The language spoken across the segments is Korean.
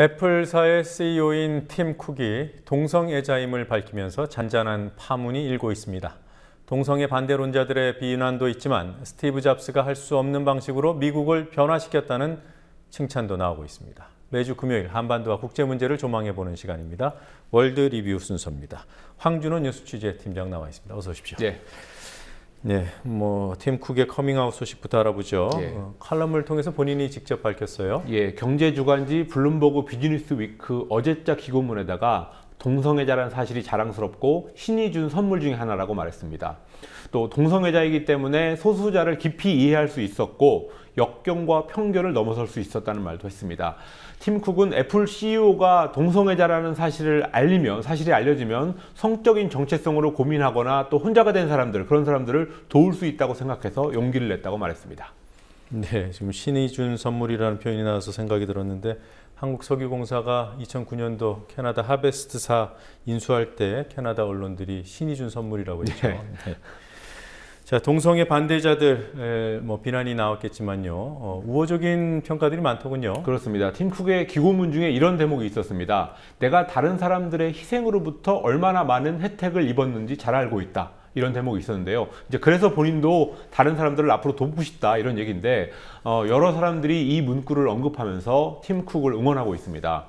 애플사의 CEO인 팀 쿡이 동성애자임을 밝히면서 잔잔한 파문이 일고 있습니다. 동성애 반대론자들의 비난도 있지만 스티브 잡스가 할 수 없는 방식으로 미국을 변화시켰다는 칭찬도 나오고 있습니다. 매주 금요일 한반도와 국제 문제를 조망해보는 시간입니다. 월드 리뷰 순서입니다. 황준호 뉴스 취재 팀장 나와 있습니다. 어서 오십시오. 네, 팀 쿡의 커밍아웃 소식부터 알아보죠. 칼럼을 통해서 본인이 직접 밝혔어요. 경제 주간지 블룸버그 비즈니스 위크 어제자 기고문에다가 동성애자라는 사실이 자랑스럽고 신이 준 선물 중에 하나라고 말했습니다. 또 동성애자이기 때문에 소수자를 깊이 이해할 수 있었고 역경과 편견을 넘어설 수 있었다는 말도 했습니다. 팀 쿡은 애플 CEO가 동성애자라는 사실이 알려지면 성적인 정체성으로 고민하거나 또 혼자가 된 사람들, 그런 사람들을 도울 수 있다고 생각해서 용기를 냈다고 말했습니다. 네, 지금 신이 준 선물이라는 표현이 나와서 생각이 들었는데 한국석유공사가 2009년도 캐나다 하베스트사 인수할 때 캐나다 언론들이 신이 준 선물이라고 했죠. 네. 자, 동성애 반대자들 비난이 나왔겠지만요. 우호적인 평가들이 많더군요. 그렇습니다. 팀 쿡의 기고문 중에 이런 대목이 있었습니다. 내가 다른 사람들의 희생으로부터 얼마나 많은 혜택을 입었는지 잘 알고 있다. 이런 대목이 있었는데요. 이제 그래서 본인도 다른 사람들을 앞으로 돕고 싶다 이런 얘기인데 여러 사람들이 이 문구를 언급하면서 팀 쿡을 응원하고 있습니다.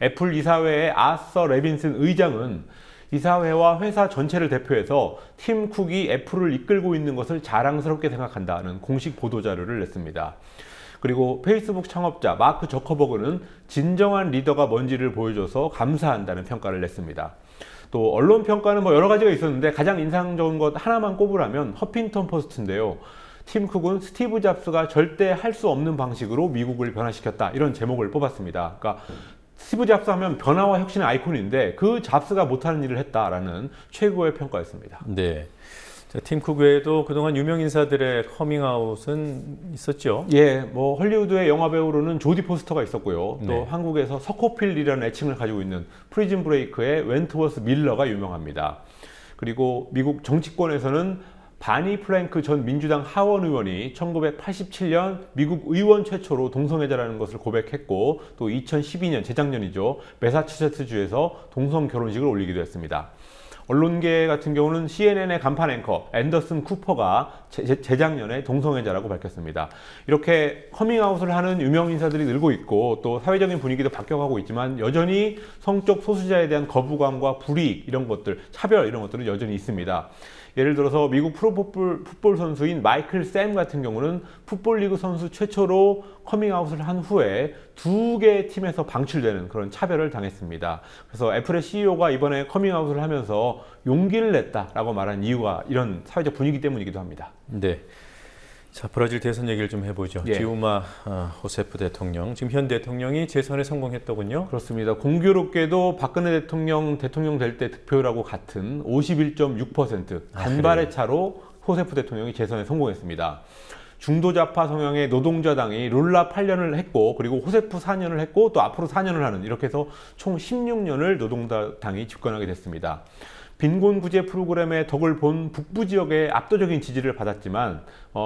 애플 이사회의 아서 레빈슨 의장은 이사회와 회사 전체를 대표해서 팀 쿡이 애플을 이끌고 있는 것을 자랑스럽게 생각한다는 공식 보도자료를 냈습니다. 그리고 페이스북 창업자 마크 저커버그는 진정한 리더가 뭔지를 보여줘서 감사한다는 평가를 냈습니다. 또 언론 평가는 여러 가지가 있었는데 가장 인상적인 것 하나만 꼽으라면 허핑턴 포스트인데요. 팀 쿡은 스티브 잡스가 절대 할 수 없는 방식으로 미국을 변화시켰다 이런 제목을 뽑았습니다. 그러니까 스티브 잡스 하면 변화와 혁신의 아이콘인데 그 잡스가 못하는 일을 했다라는 최고의 평가였습니다. 네. 자, 팀 쿡 외에도 그동안 유명 인사들의 커밍아웃은 있었죠? 헐리우드의 영화배우로는 조디 포스터가 있었고요. 또 네. 한국에서 서코필이라는 애칭을 가지고 있는 프리즌 브레이크의 웬트워스 밀러가 유명합니다. 그리고 미국 정치권에서는 바니 프랭크 전 민주당 하원 의원이 1987년 미국 의원 최초로 동성애자라는 것을 고백했고 또 2012년 재작년이죠. 매사추세츠주에서 동성 결혼식을 올리기도 했습니다. 언론계 같은 경우는 CNN의 간판 앵커 앤더슨 쿠퍼가 재작년에 동성애자라고 밝혔습니다. 이렇게 커밍아웃을 하는 유명 인사들이 늘고 있고 또 사회적인 분위기도 바뀌어가고 있지만 여전히 성적 소수자에 대한 거부감과 불이익 이런 것들, 차별 이런 것들은 여전히 있습니다. 예를 들어서 미국 프로풋볼 선수인 마이클 샘 같은 경우는 풋볼리그 선수 최초로 커밍아웃을 한 후에 2개의 팀에서 방출되는 그런 차별을 당했습니다. 그래서 애플의 CEO가 이번에 커밍아웃을 하면서 용기를 냈다라고 말한 이유가 이런 사회적 분위기 때문이기도 합니다. 네. 자, 브라질 대선 얘기를 좀 해보죠. 지우마 호세프 대통령, 지금 현 대통령이 재선에 성공했더군요. 그렇습니다. 공교롭게도 박근혜 대통령 될 때 득표율하고 같은 51.6% 간발의 차로 호세프 대통령이 재선에 성공했습니다. 중도좌파 성향의 노동자당이 룰라 8년을 했고 그리고 호세프 4년을 했고 또 앞으로 4년을 하는 이렇게 해서 총 16년을 노동당이 집권하게 됐습니다. 빈곤구제 프로그램의 덕을 본 북부 지역의 압도적인 지지를 받았지만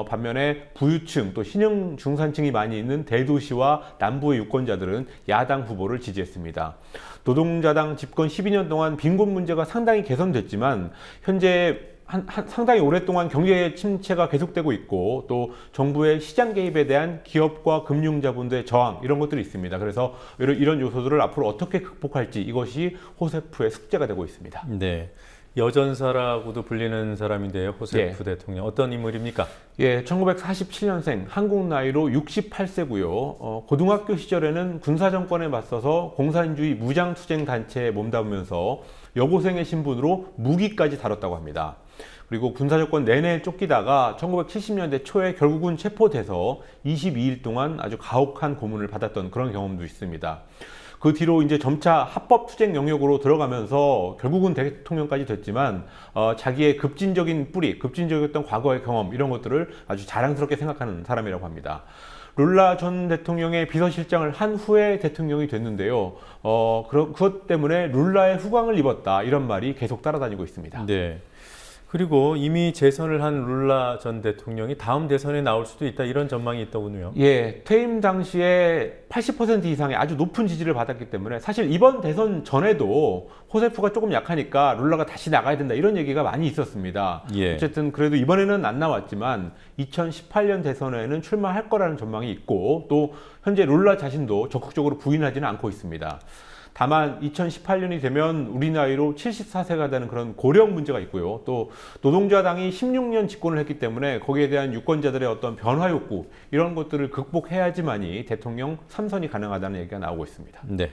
반면에 부유층 또 신흥 중산층이 많이 있는 대도시와 남부의 유권자들은 야당 후보를 지지했습니다. 노동자당 집권 12년 동안 빈곤 문제가 상당히 개선됐지만 현재 상당히 오랫동안 경제 침체가 계속되고 있고 또 정부의 시장 개입에 대한 기업과 금융자본들의 저항 이런 것들이 있습니다. 그래서 이런 요소들을 앞으로 어떻게 극복할지 이것이 호세프의 숙제가 되고 있습니다. 네. 여전사라고도 불리는 사람인데요. 호세프 대통령 어떤 인물입니까? 1947년생 한국 나이로 68세고요. 고등학교 시절에는 군사정권에 맞서서 공산주의 무장투쟁 단체에 몸담으면서 여고생의 신분으로 무기까지 다뤘다고 합니다. 그리고 군사정권 내내 쫓기다가 1970년대 초에 결국은 체포돼서 22일 동안 아주 가혹한 고문을 받았던 그런 경험도 있습니다. 그 뒤로 이제 점차 합법 투쟁 영역으로 들어가면서 결국은 대통령까지 됐지만 자기의 급진적이었던 과거의 경험 이런 것들을 아주 자랑스럽게 생각하는 사람이라고 합니다. 룰라 전 대통령의 비서실장을 한 후에 대통령이 됐는데요. 그것 때문에 룰라의 후광을 입었다 이런 말이 계속 따라다니고 있습니다. 네. 그리고 이미 재선을 한 룰라 전 대통령이 다음 대선에 나올 수도 있다 이런 전망이 있더군요. 예, 퇴임 당시에 80% 이상의 아주 높은 지지를 받았기 때문에 사실 이번 대선 전에도 호세프가 조금 약하니까 룰라가 다시 나가야 된다 이런 얘기가 많이 있었습니다. 예. 어쨌든 그래도 이번에는 안 나왔지만 2018년 대선에는 출마할 거라는 전망이 있고 또 현재 룰라 자신도 적극적으로 부인하지는 않고 있습니다. 다만 2018년이 되면 우리 나이로 74세가 되는 그런 고령 문제가 있고요. 또 노동자당이 16년 집권을 했기 때문에 거기에 대한 유권자들의 어떤 변화 욕구 이런 것들을 극복해야지만이 대통령 3선이 가능하다는 얘기가 나오고 있습니다. 네.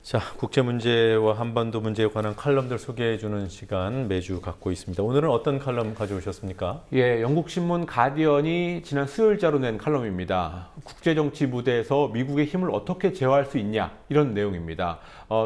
자, 국제 문제와 한반도 문제에 관한 칼럼들 소개해주는 시간 매주 갖고 있습니다. 오늘은 어떤 칼럼 가져오셨습니까? 예, 영국 신문 가디언이 지난 수요일자로 낸 칼럼입니다. 국제정치 무대에서 미국의 힘을 어떻게 제어할 수 있냐 이런 내용입니다.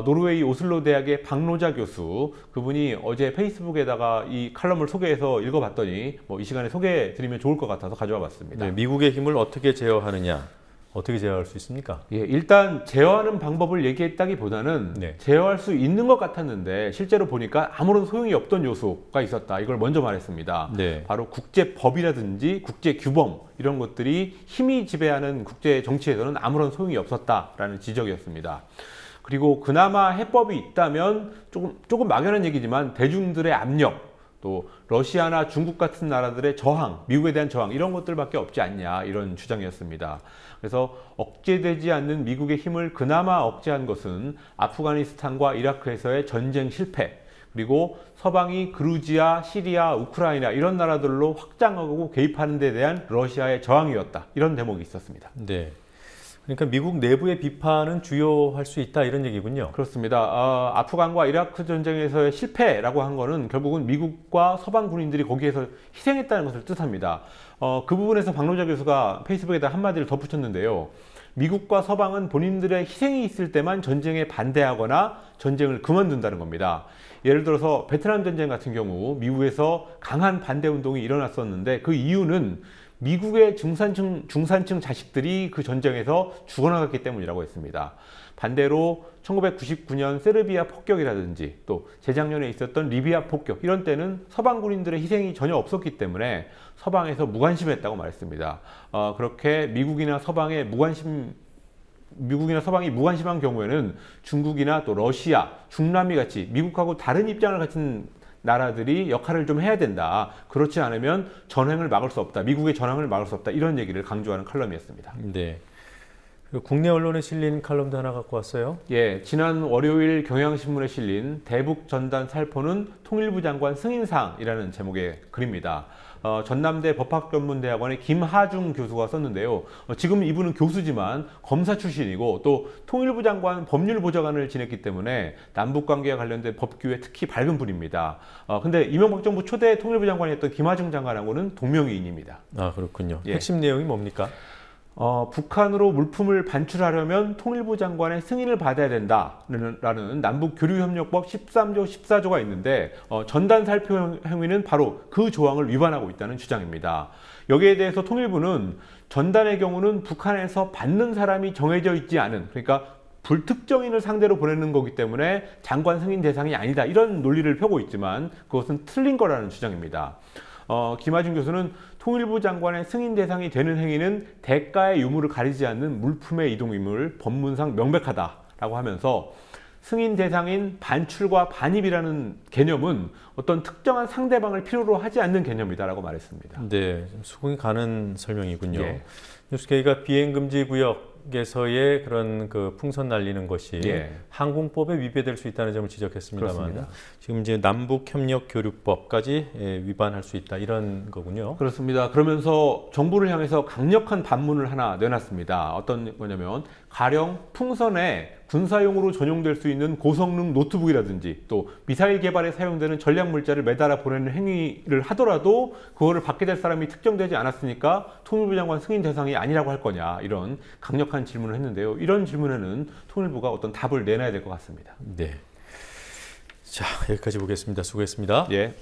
노르웨이 오슬로 대학의 박노자 교수 그분이 어제 페이스북에다가 이 칼럼을 소개해서 읽어봤더니 이 시간에 소개해드리면 좋을 것 같아서 가져와 봤습니다. 네, 미국의 힘을 어떻게 제어하느냐? 어떻게 제어할 수 있습니까? 예, 일단 제어하는 방법을 얘기했다기보다는 네. 제어할 수 있는 것 같았는데 실제로 보니까 아무런 소용이 없던 요소가 있었다. 이걸 먼저 말했습니다. 네. 바로 국제법이라든지 국제규범 이런 것들이 힘이 지배하는 국제 정치에서는 아무런 소용이 없었다라는 지적이었습니다. 그리고 그나마 해법이 있다면 조금 막연한 얘기지만 대중들의 압력 또 러시아나 중국 같은 나라들의 저항, 미국에 대한 저항 이런 것들밖에 없지 않냐 이런 주장이었습니다. 그래서 억제되지 않는 미국의 힘을 그나마 억제한 것은 아프가니스탄과 이라크에서의 전쟁 실패 그리고 서방이 그루지아, 시리아, 우크라이나 이런 나라들로 확장하고 개입하는 데 대한 러시아의 저항이었다. 이런 대목이 있었습니다. 네. 그러니까 미국 내부의 비판은 주요할 수 있다 이런 얘기군요. 그렇습니다. 아프간과 이라크 전쟁에서의 실패라고 한 거는 결국은 미국과 서방 군인들이 거기에서 희생했다는 것을 뜻합니다. 그 부분에서 박노자 교수가 페이스북에다 한마디를 덧붙였는데요. 미국과 서방은 본인들의 희생이 있을 때만 전쟁에 반대하거나 전쟁을 그만둔다는 겁니다. 예를 들어서 베트남 전쟁 같은 경우 미국에서 강한 반대 운동이 일어났었는데 그 이유는 미국의 중산층 자식들이 그 전쟁에서 죽어나갔기 때문이라고 했습니다. 반대로 1999년 세르비아 폭격이라든지 또 재작년에 있었던 리비아 폭격 이런 때는 서방 군인들의 희생이 전혀 없었기 때문에 서방에서 무관심했다고 말했습니다. 그렇게 미국이나 서방이 무관심한 경우에는 중국이나 또 러시아, 중남미 같이 미국하고 다른 입장을 가진 나라들이 역할을 좀 해야 된다. 그렇지 않으면 전횡을 막을 수 없다. 미국의 전횡을 막을 수 없다. 이런 얘기를 강조하는 칼럼이었습니다. 네. 그리고 국내 언론에 실린 칼럼도 하나 갖고 왔어요. 예, 지난 월요일 경향신문에 실린 대북 전단 살포는 통일부 장관 승인사항이라는 제목의 글입니다. 전남대 법학전문대학원의 김하중 교수가 썼는데요. 지금 이분은 교수지만 검사 출신이고 또 통일부 장관 법률보좌관을 지냈기 때문에 남북관계와 관련된 법규에 특히 밝은 분입니다. 근데 이명박 정부 초대 통일부 장관이었던 김하중 장관하고는 동명이인입니다. 아, 그렇군요. 예. 핵심 내용이 뭡니까? 북한으로 물품을 반출하려면 통일부 장관의 승인을 받아야 된다라는 남북교류협력법 13조, 14조가 있는데 전단 살포 행위는 바로 그 조항을 위반하고 있다는 주장입니다. 여기에 대해서 통일부는 전단의 경우는 북한에서 받는 사람이 정해져 있지 않은 그러니까 불특정인을 상대로 보내는 거기 때문에 장관 승인 대상이 아니다 이런 논리를 펴고 있지만 그것은 틀린 거라는 주장입니다. 김하중 교수는 통일부 장관의 승인 대상이 되는 행위는 대가의 유무를 가리지 않는 물품의 이동임을 법문상 명백하다라고 하면서 승인 대상인 반출과 반입이라는 개념은 어떤 특정한 상대방을 필요로 하지 않는 개념이다라고 말했습니다. 네, 좀 수긍이 가는 설명이군요. 예. 뉴스케이가 비행금지 구역에서의 그런 그 풍선 날리는 것이 예. 항공법에 위배될 수 있다는 점을 지적했습니다만 그렇습니다. 지금 이제 남북협력교류법까지 위반할 수 있다 이런 거군요. 그렇습니다. 그러면서 정부를 향해서 강력한 반문을 하나 내놨습니다. 어떤 거냐면 가령 풍선에 군사용으로 전용될 수 있는 고성능 노트북이라든지 또 미사일 개발에 사용되는 전략물자를 매달아 보내는 행위를 하더라도 그거를 받게 될 사람이 특정되지 않았으니까 통일부 장관 승인 대상이 아니라고 할 거냐 이런 강력한 질문을 했는데요. 이런 질문에는 통일부가 어떤 답을 내놔야 될 것 같습니다. 네. 자, 여기까지 보겠습니다. 수고했습니다. 예.